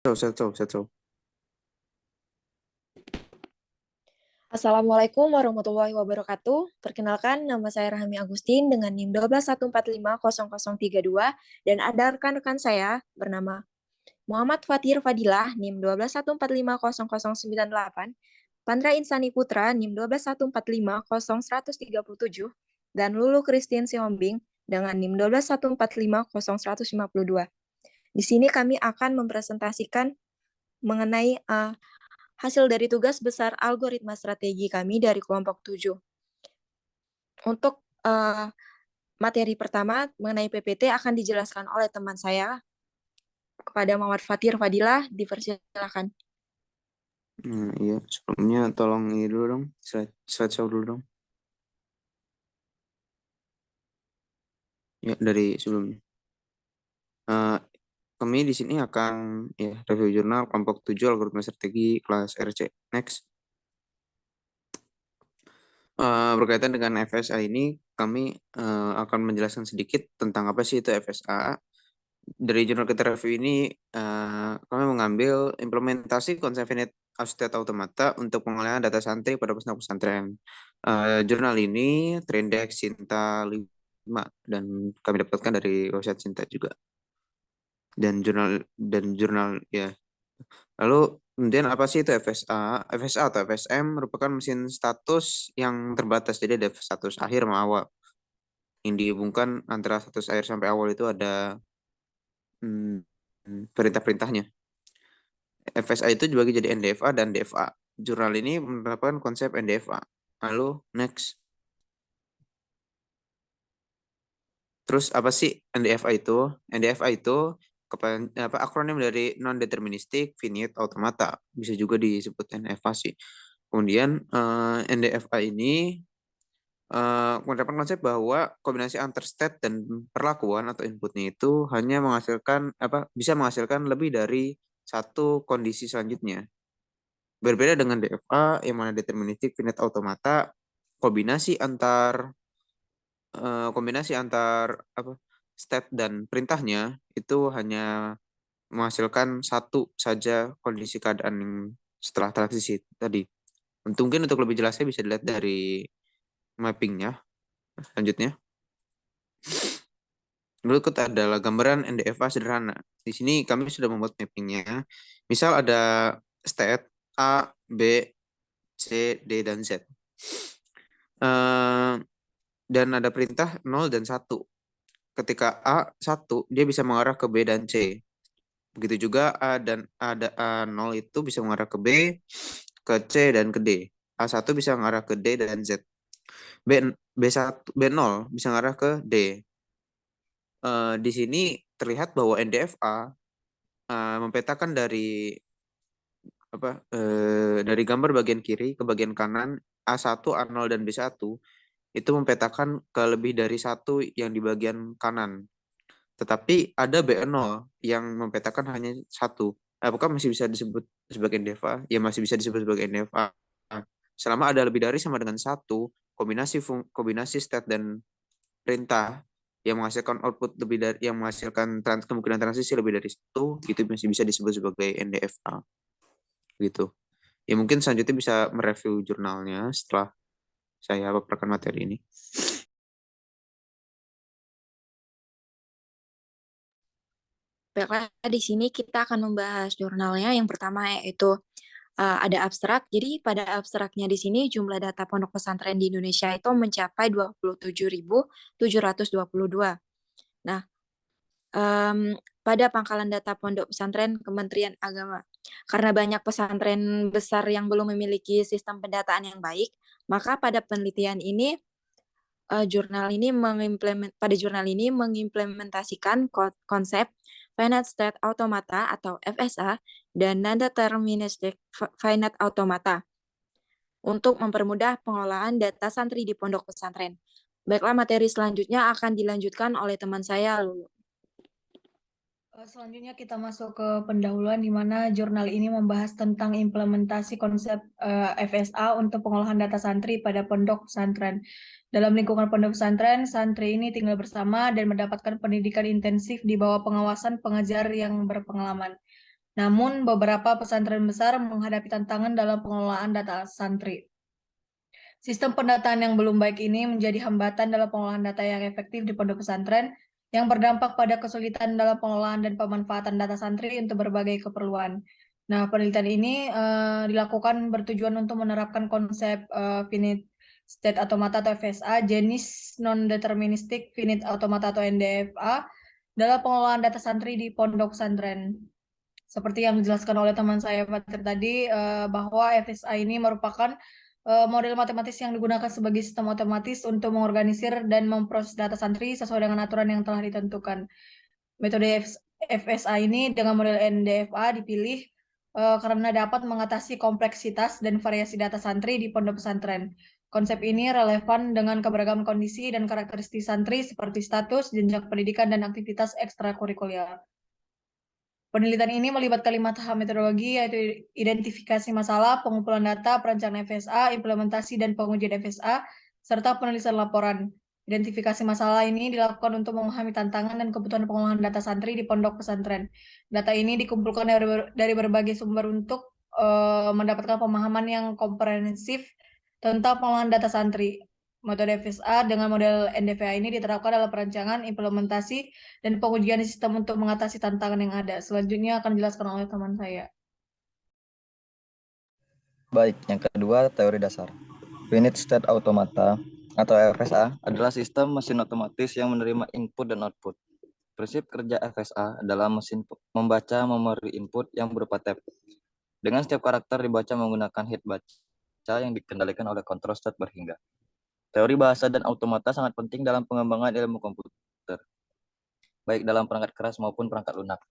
Satu. Assalamualaikum warahmatullahi wabarakatuh. Perkenalkan, nama saya Rahmi Agustin dengan NIM 121450032 dan ada rekan-rekan saya bernama Muhammad Fatir Fadilah NIM 121450098, Pandra Insani Putra NIM 121450137 dan Lulu Christine Siombing dengan NIM 121450152. Di sini kami akan mempresentasikan mengenai hasil dari tugas besar algoritma strategi kami dari kelompok 7. Untuk materi pertama mengenai PPT akan dijelaskan oleh teman saya kepada Muhammad Fatir Fadilah, dipersilakan. Iya, sebelumnya tolong ini dulu dong, slideshow dulu dong. Ya, dari sebelumnya. Eh, Kami di sini akan ya review jurnal kelompok 7 algoritma strategi kelas RC. Next. Berkaitan dengan FSA ini, kami akan menjelaskan sedikit tentang apa sih itu FSA. Dari jurnal kita review ini, kami mengambil implementasi konsep finite state automata untuk pengolahan data santri pada pesantren. Jurnal ini terindeks Sinta 5 dan kami dapatkan dari website Sinta juga. Dan jurnal ya. Lalu kemudian apa sih itu FSA? FSA atau FSM merupakan mesin status yang terbatas. Jadi ada status akhir sama awal. Yang dihubungkan antara status akhir sampai awal itu ada perintah-perintahnya. FSA itu dibagi jadi NDFA dan DFA. Jurnal ini menerapkan konsep NDFA. Lalu next. Terus apa sih NDFA itu? NDFA itu akronim dari non-deterministic finite automata. Bisa juga disebut NFA sih. Kemudian NDFA ini menerapkan konsep bahwa kombinasi antar state dan perlakuan atau inputnya itu hanya menghasilkan bisa menghasilkan lebih dari satu kondisi selanjutnya. Berbeda dengan DFA yang mana deterministic finite automata, kombinasi antar kombinasi antar state dan perintahnya itu hanya menghasilkan satu saja kondisi keadaan yang setelah transisi tadi. Mungkin untuk lebih jelasnya bisa dilihat dari mappingnya. Selanjutnya, berikut adalah gambaran NDFA sederhana. Di sini kami sudah membuat mappingnya. Misal ada state A, B, C, D, dan Z. Eh, dan ada perintah 0 dan 1. Ketika A 1, dia bisa mengarah ke B dan C. Begitu juga A dan A 0 itu bisa mengarah ke B, ke C, dan ke D. A1 bisa mengarah ke D dan Z. B1, B0 bisa mengarah ke D. Di sini terlihat bahwa NDFA mempetakan dari gambar bagian kiri ke bagian kanan A1, A0, dan B1 itu mempetakan ke lebih dari satu yang di bagian kanan. Tetapi ada B0 yang mempetakan hanya satu. Apakah masih bisa disebut sebagai NDFA? Ya masih bisa disebut sebagai NDFA. Selama ada lebih dari sama dengan satu, kombinasi state dan perintah yang menghasilkan output lebih dari yang menghasilkan kemungkinan transisi lebih dari satu, itu masih bisa disebut sebagai NDFA. Gitu. Ya mungkin selanjutnya bisa mereview jurnalnya setelah saya paparkan materi ini. Baiklah, di sini kita akan membahas jurnalnya. Yang pertama yaitu ada abstrak. Jadi pada abstraknya di sini jumlah data pondok pesantren di Indonesia itu mencapai 27.722. Nah, pada pangkalan data pondok pesantren Kementerian Agama. Karena banyak pesantren besar yang belum memiliki sistem pendataan yang baik, maka pada penelitian ini pada jurnal ini mengimplementasikan konsep finite state automata atau FSA dan non-deterministic finite automata untuk mempermudah pengelolaan data santri di pondok pesantren. Baiklah, materi selanjutnya akan dilanjutkan oleh teman saya, Lulu. Selanjutnya kita masuk ke pendahuluan di mana jurnal ini membahas tentang implementasi konsep FSA untuk pengolahan data santri pada pondok pesantren. Dalam lingkungan pondok pesantren, santri ini tinggal bersama dan mendapatkan pendidikan intensif di bawah pengawasan pengajar yang berpengalaman. Namun, beberapa pesantren besar menghadapi tantangan dalam pengelolaan data santri. Sistem pendataan yang belum baik ini menjadi hambatan dalam pengolahan data yang efektif di pondok pesantren, yang berdampak pada kesulitan dalam pengelolaan dan pemanfaatan data santri untuk berbagai keperluan. Nah, penelitian ini dilakukan bertujuan untuk menerapkan konsep finite state automata atau FSA, jenis non-deterministic finite automata atau NDFA, dalam pengelolaan data santri di pondok pesantren. Seperti yang dijelaskan oleh teman saya Fatir tadi, bahwa FSA ini merupakan model matematis yang digunakan sebagai sistem otomatis untuk mengorganisir dan memproses data santri sesuai dengan aturan yang telah ditentukan. Metode FSA ini dengan model NDFA dipilih karena dapat mengatasi kompleksitas dan variasi data santri di pondok pesantren. Konsep ini relevan dengan keberagaman kondisi dan karakteristik santri seperti status, jenjang pendidikan, dan aktivitas ekstrakurikuler. Penelitian ini melibatkan 5 tahap metodologi, yaitu identifikasi masalah, pengumpulan data, perencanaan FSA, implementasi dan pengujian FSA, serta penulisan laporan. Identifikasi masalah ini dilakukan untuk memahami tantangan dan kebutuhan pengolahan data santri di pondok pesantren. Data ini dikumpulkan dari berbagai sumber untuk mendapatkan pemahaman yang komprehensif tentang pengolahan data santri. Metode FSA dengan model NDVA ini diterapkan dalam perancangan, implementasi, dan pengujian sistem untuk mengatasi tantangan yang ada. Selanjutnya akan dijelaskan oleh teman saya. Baik, yang kedua teori dasar. Finite State Automata atau FSA adalah sistem mesin otomatis yang menerima input dan output. Prinsip kerja FSA adalah mesin membaca memori input yang berupa tab. Dengan setiap karakter dibaca menggunakan head baca yang dikendalikan oleh kontrol state berhingga. Teori bahasa dan automata sangat penting dalam pengembangan ilmu komputer, baik dalam perangkat keras maupun perangkat lunak.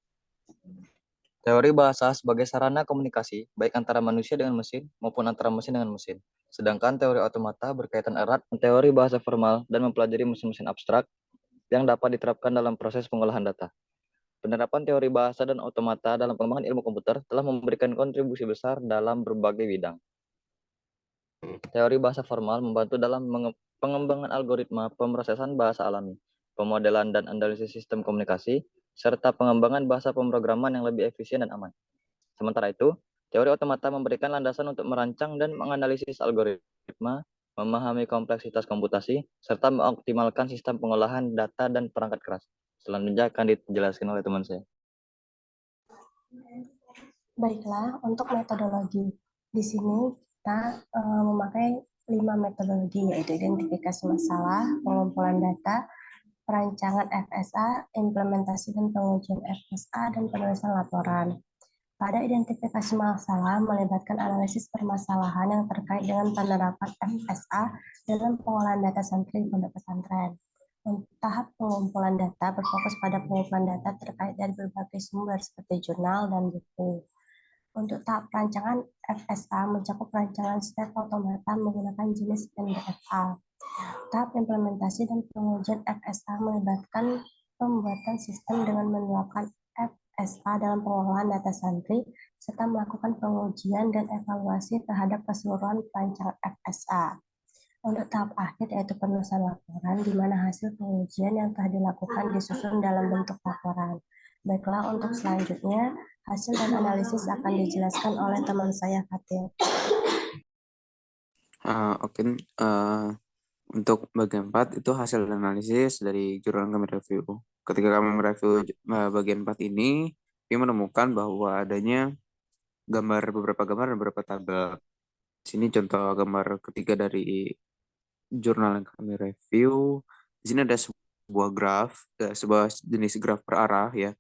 Teori bahasa sebagai sarana komunikasi, baik antara manusia dengan mesin maupun antara mesin dengan mesin. Sedangkan teori automata berkaitan erat dengan teori bahasa formal dan mempelajari mesin-mesin abstrak yang dapat diterapkan dalam proses pengolahan data. Penerapan teori bahasa dan automata dalam pengembangan ilmu komputer telah memberikan kontribusi besar dalam berbagai bidang. Teori bahasa formal membantu dalam pengembangan algoritma pemrosesan bahasa alami, pemodelan dan analisis sistem komunikasi, serta pengembangan bahasa pemrograman yang lebih efisien dan aman. Sementara itu, teori otomata memberikan landasan untuk merancang dan menganalisis algoritma, memahami kompleksitas komputasi, serta mengoptimalkan sistem pengolahan data dan perangkat keras. Selanjutnya akan dijelaskan oleh teman saya. Baiklah, untuk metodologi. Di sini kita memakai 5 metodologi, yaitu identifikasi masalah, pengumpulan data, perancangan FSA, implementasi dan pengujian FSA, dan penulisan laporan. Pada identifikasi masalah melibatkan analisis permasalahan yang terkait dengan penerapan FSA dalam pengolahan data santri pondok pesantren. Untuk tahap pengumpulan data berfokus pada pengumpulan data terkait dari berbagai sumber seperti jurnal dan buku. Untuk tahap perancangan FSA mencakup perancangan state automata menggunakan jenis NDFA. Tahap implementasi dan pengujian FSA melibatkan pembuatan sistem dengan menerapkan FSA dalam pengolahan data santri, serta melakukan pengujian dan evaluasi terhadap keseluruhan perancangan FSA. Untuk tahap akhir yaitu penulisan laporan, di mana hasil pengujian yang telah dilakukan disusun dalam bentuk laporan. Baiklah, untuk selanjutnya, hasil dan analisis akan dijelaskan oleh teman saya, Fatir. Oke. Untuk bagian 4 itu hasil analisis dari jurnal kami review. Ketika kami mereview bagian 4 ini, kami menemukan bahwa adanya beberapa gambar dan beberapa tabel. Sini contoh gambar ketiga dari jurnal yang kami review. Di sini ada sebuah graf, sebuah jenis graf per arah ya.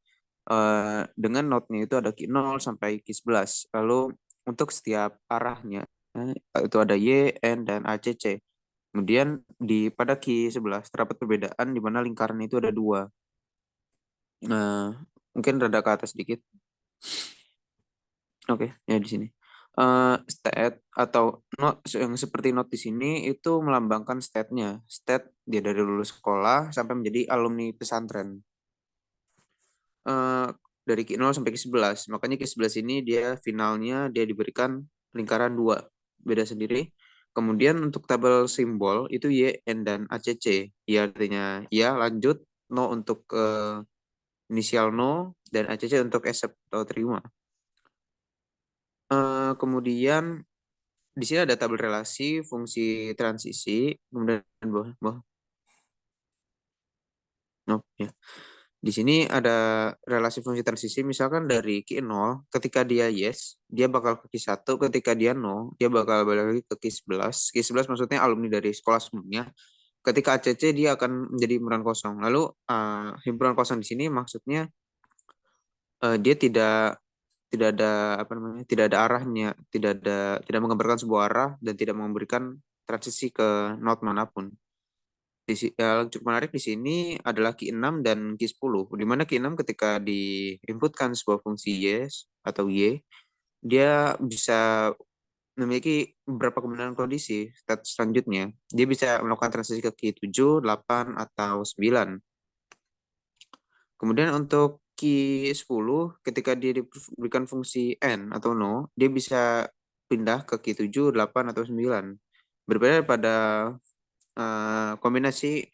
Dengan notnya itu ada Q0 sampai Q11. Lalu untuk setiap arahnya itu ada Y, N, dan ACC. Kemudian pada Q11 terdapat perbedaan di mana lingkaran itu ada 2. Mungkin rada ke atas sedikit. Oke, ya di sini. State atau not yang seperti not di sini itu melambangkan state-nya. State dia dari lulus sekolah sampai menjadi alumni pesantren. Dari Q0 sampai Q11. Makanya Q11 ini dia finalnya dia diberikan lingkaran 2. Beda sendiri. Kemudian untuk tabel simbol itu Y, N, dan ACC. Y artinya ya lanjut, no untuk inisial no, dan ACC untuk accept atau terima. Kemudian di sini ada tabel relasi fungsi transisi, kemudian ya. Di sini ada relasi fungsi transisi, misalkan dari Q 0, ketika dia yes, dia bakal ke Q 1, ketika dia no, dia bakal balik lagi ke Q 11. Q 11 maksudnya alumni dari sekolah sebelumnya. Ketika ACC dia akan menjadi himpunan kosong. Lalu himpunan kosong di sini maksudnya dia tidak ada apa namanya, tidak ada arahnya, tidak menggambarkan sebuah arah dan tidak memberikan transisi ke node manapun. Yang cukup menarik di sini adalah Q 6 dan Q 10, di mana Q 6 ketika diinputkan sebuah fungsi yes atau y, dia bisa memiliki beberapa kebenaran kondisi selanjutnya. Dia bisa melakukan transisi ke Q 7, 8, atau 9. Kemudian untuk Q 10, ketika dia diberikan fungsi n atau no, dia bisa pindah ke Q 7, 8, atau 9. Berbeda pada kombinasi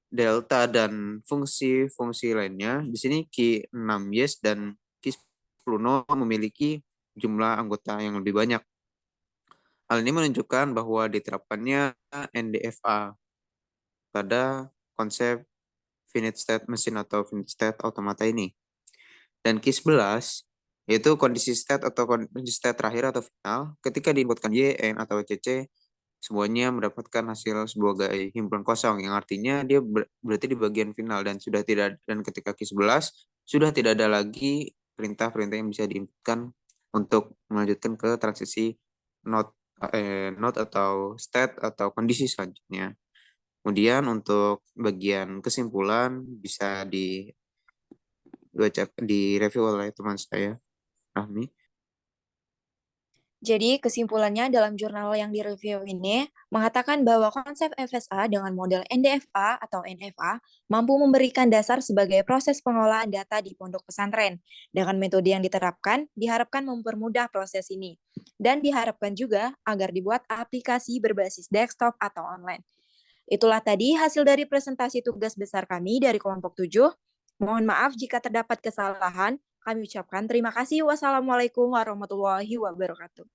delta dan fungsi-fungsi lainnya. Di sini Q 6 yes dan Q 10 no memiliki jumlah anggota yang lebih banyak. Hal ini menunjukkan bahwa diterapkannya NDFA pada konsep finite state machine atau finite state automata ini. Dan Q 11 yaitu kondisi state atau kondisi state terakhir atau final, ketika diinputkan Y, N, atau CC, semuanya mendapatkan hasil sebuah himpunan kosong, yang artinya dia berarti di bagian final dan sudah tidak, dan ketika Q11 sudah tidak ada lagi perintah-perintah yang bisa diinputkan untuk melanjutkan ke transisi node atau state atau kondisi selanjutnya. Kemudian untuk bagian kesimpulan bisa direview oleh teman saya, Rahmi. Jadi kesimpulannya dalam jurnal yang direview ini mengatakan bahwa konsep FSA dengan model NDFA atau NFA mampu memberikan dasar sebagai proses pengolahan data di pondok pesantren. Dengan metode yang diterapkan, diharapkan mempermudah proses ini. Dan diharapkan juga agar dibuat aplikasi berbasis desktop atau online. Itulah tadi hasil dari presentasi tugas besar kami dari kelompok 7. Mohon maaf jika terdapat kesalahan. Kami ucapkan terima kasih. Wassalamualaikum warahmatullahi wabarakatuh.